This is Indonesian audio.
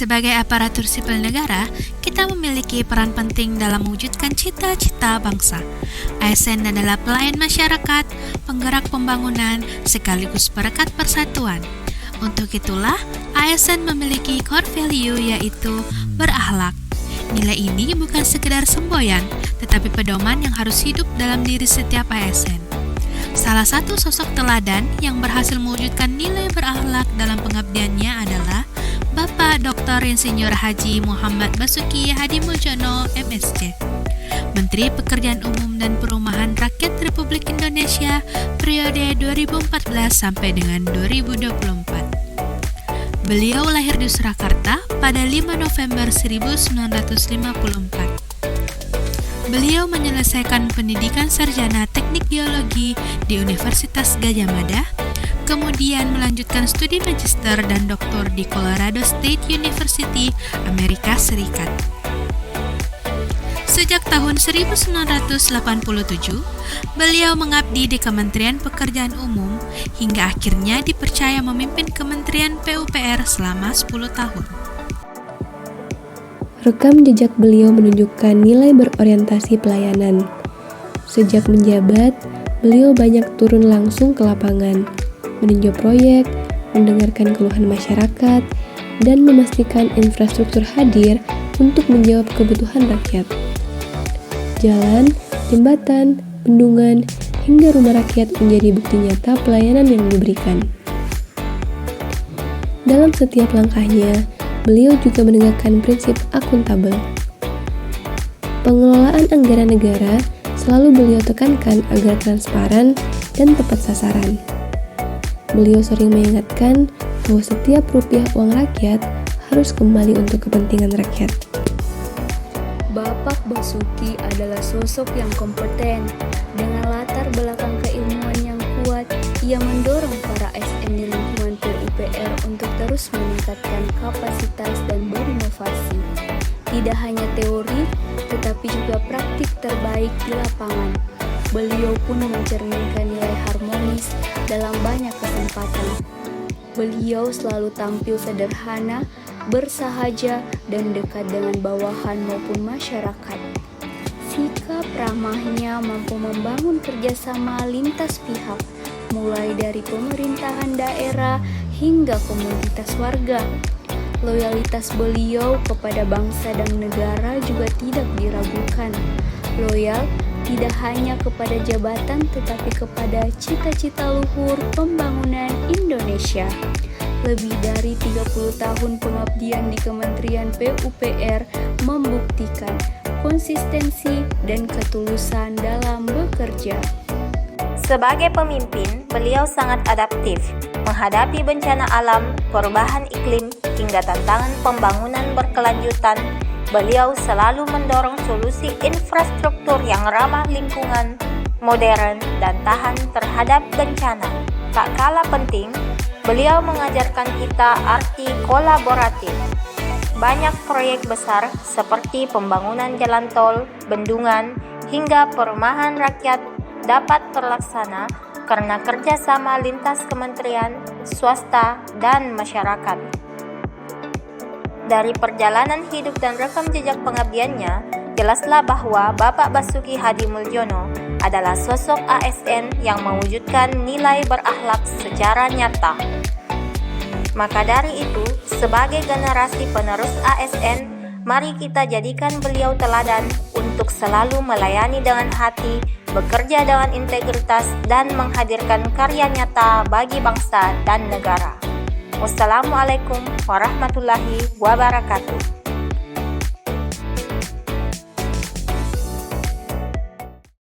Sebagai aparatur sipil negara, kita memiliki peran penting dalam mewujudkan cita-cita bangsa. ASN adalah pelayan masyarakat, penggerak pembangunan, sekaligus perekat persatuan. Untuk itulah, ASN memiliki core value yaitu berakhlak. Nilai ini bukan sekedar semboyan, tetapi pedoman yang harus hidup dalam diri setiap ASN. Salah satu sosok teladan yang berhasil mewujudkan nilai berakhlak dalam pengabdiannya adalah Bapak Dr. Insinyur Haji Muhammad Basuki Hadimuljono MSc, Menteri Pekerjaan Umum dan Perumahan Rakyat Republik Indonesia periode 2014 sampai dengan 2024. Beliau lahir di Surakarta pada 5 November 1954. Beliau menyelesaikan pendidikan sarjana Teknik Geologi di Universitas Gadjah Mada, kemudian melanjutkan studi magister dan doktor di Colorado State University, Amerika Serikat. Sejak tahun 1987, beliau mengabdi di Kementerian Pekerjaan Umum hingga akhirnya dipercaya memimpin Kementerian PUPR selama 10 tahun. Rekam jejak beliau menunjukkan nilai berorientasi pelayanan. Sejak menjabat, beliau banyak turun langsung ke lapangan, meninjau proyek, mendengarkan keluhan masyarakat, dan memastikan infrastruktur hadir untuk menjawab kebutuhan rakyat. Jalan, jembatan, bendungan, hingga rumah rakyat menjadi bukti nyata pelayanan yang diberikan. Dalam setiap langkahnya, beliau juga menegakkan prinsip akuntabel. Pengelolaan anggaran negara selalu beliau tekankan agar transparan dan tepat sasaran. Beliau sering mengingatkan bahwa setiap rupiah uang rakyat harus kembali untuk kepentingan rakyat. Bapak Basuki adalah sosok yang kompeten. Dengan latar belakang keilmuan yang kuat, ia mendorong para ASN di lingkungan PUPR untuk terus meningkatkan kapasitas dan berinovasi. Tidak hanya teori, tetapi juga praktik terbaik di lapangan. Beliau pun mencerminkan nilai harmonis dalam banyak kesempatan. Beliau selalu tampil sederhana, bersahaja, dan dekat dengan bawahan maupun masyarakat. Sikap ramahnya mampu membangun kerjasama lintas pihak, mulai dari pemerintahan daerah hingga komunitas warga. Loyalitas beliau kepada bangsa dan negara juga tidak diragukan. Loyal tidak hanya kepada jabatan tetapi kepada cita-cita luhur pembangunan Indonesia. Lebih dari 30 tahun pengabdian di Kementerian PUPR membuktikan konsistensi dan ketulusan dalam bekerja. Sebagai pemimpin, beliau sangat adaptif menghadapi bencana alam, perubahan iklim, hingga tantangan pembangunan berkelanjutan. Beliau selalu mendorong solusi infrastruktur yang ramah lingkungan, modern, dan tahan terhadap bencana. Tak kalah penting, beliau mengajarkan kita arti kolaboratif. Banyak proyek besar seperti pembangunan jalan tol, bendungan, hingga perumahan rakyat dapat terlaksana karena kerjasama lintas kementerian, swasta, dan masyarakat. Dari perjalanan hidup dan rekam jejak pengabdiannya, jelaslah bahwa Bapak Basuki Hadimuljono adalah sosok ASN yang mewujudkan nilai berakhlak secara nyata. Maka dari itu, sebagai generasi penerus ASN, mari kita jadikan beliau teladan untuk selalu melayani dengan hati, bekerja dengan integritas, dan menghadirkan karya nyata bagi bangsa dan negara. Wassalamualaikum warahmatullahi wabarakatuh.